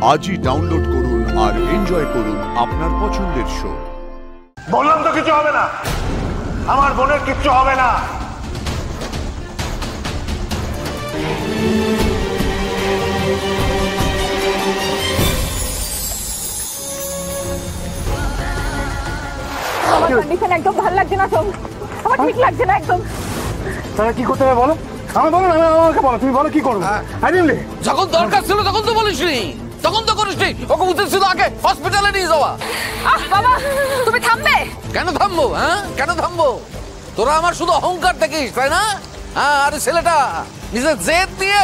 আজই ডাউনলোড করুন আর এনজয় করুন আপনার পছন্দের শো। বললাম তো কিছু হবে না, আমার বোনের কিচ্ছু হবে না। আমার কন্ডিশন একদম ভালো লাগছে না, সব আমার ঠিক লাগছে না একদম। তাহলে কি করতে হবে বলো, আমার বলো না, আমাকে বলো, তুমি বলো কি করবো। যখন দরকার ছিল তখন তো বলিসনি, তখন তো করিসনি। ওকে উচিত ছিল আগে হসপিটালে নিয়ে যাওয়া। বাবা তুমি থামবে? কেন থামবো? কেন থামবো? তোরা আমার শুধু অহংকার দেখিস, তাই না? আরে ছেলেটা নিজের জেদ নিয়ে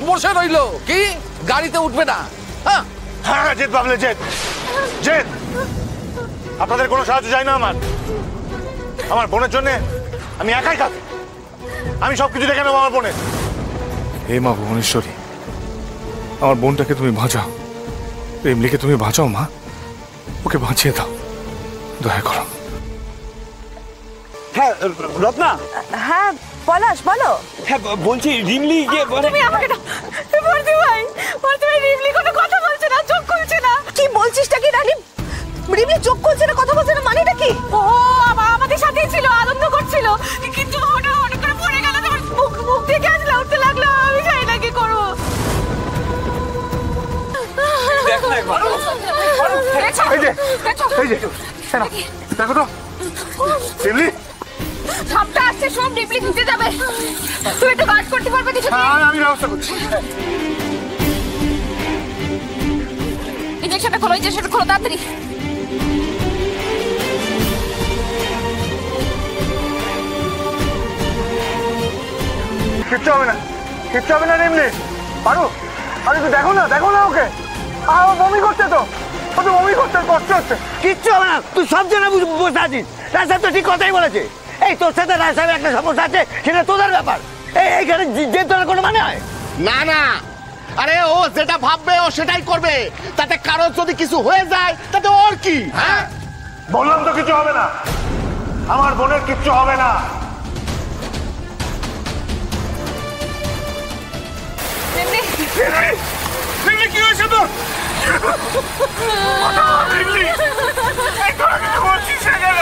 বসে রইলো, কি গাড়িতে উঠবে না? হ্যাঁ জেদ বাবলে, জেদ জেদ। আপনাদের কোনো সাহায্য চাই না আমার বোনের জন্য। আমি একাই থাকি, আমি সবকিছু দেখে নেবো আমার বোনের। হে মা ভুবনেশ্বরী, আমার বোনটাকে তুমি বাঁচাও, প্রেমলিকে তুমি বাঁচাও মা, ওকে বাঁচিয়ে দাও দয়া করো। হ্যাঁ রত্না। হ্যাঁ পলাশ বলো। হ্যাঁ বলছি রিমলি তুমি আমাকে বলতে ভাই, বলতে ভাই রিমলি কোনো কথা বলছে না, চোখ খুলছে না। কি বলছিসটা কি রানী? রিমলি চোখ খুলছে না, কথা বলছে না, মানেটা কি? ও আমাদের সাথেই ছিল, আনন্দ করছিল, কিন্তু হঠাৎ করে পড়ে গেল, তোমার মুখ দিয়ে গ্যাস উঠতে লাগলো। আমি জানি না কি করবো। দেখ না একবার। এই যে দেখো তো রিমলি, সাপটা আসছে, সব রিমলি নিতে যাবে। তুই একটু গার্ড করতে পারবে কিছু? আমি ব্যবস্থা করছি। ইনজেকশনটা খোলো, ইনজেকশনটা খোলো তাড়াতাড়ি। কিচ্ছু হবে না, কিচ্ছু হবে না রিমলি, পারো। আরে তুই দেখো না ওকে, ও বমি করছে তো, ও তো বমি করছে, কষ্ট হচ্ছে। কিচ্ছু হবে না, তুই সব জানা বসে আছিস। রাজসাহেব তো ঠিক কথাই বলেছে। এই তোর সাথে রাজসাহেবের একটা সমস্যা আছে, সেটা তোদের ব্যাপার। এইখানে যে তোর কোনো মানে হয় না না। আরে ও যেটা ভাববে ও সেটাই করবে, তাতে কারো যদি কিছু হয়ে যায় তাতে ওর কি? হ্যাঁ বললাম তো কিছু হবে না, আমার বোনের কিচ্ছু হবে না। রিমলি কি হয়েছে তোর? রিমলি বলছিস কেন?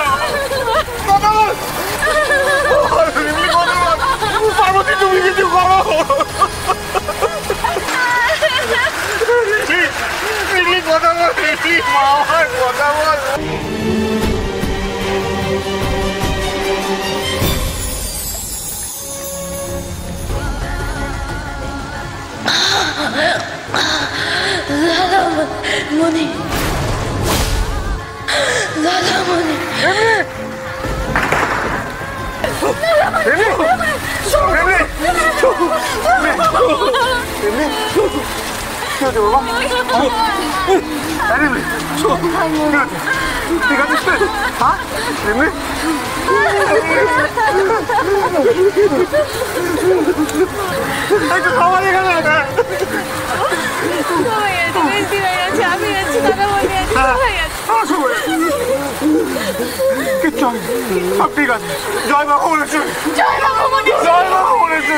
কথা বল রিমলি, কথা বল। পার্বতী তুমি কিছু করো। রিমলি কথা বল, রিমলি আমার কথা বল। মনি দাদা মনি ঠিক আছে, হ্যাঁ রিমলি একটু খাবার এখানে কিচ্ছু সব ঠিক আছে। জয় বাবা বলেছে, জয় বাবা বলেছে, জয় বাবা বলেছে।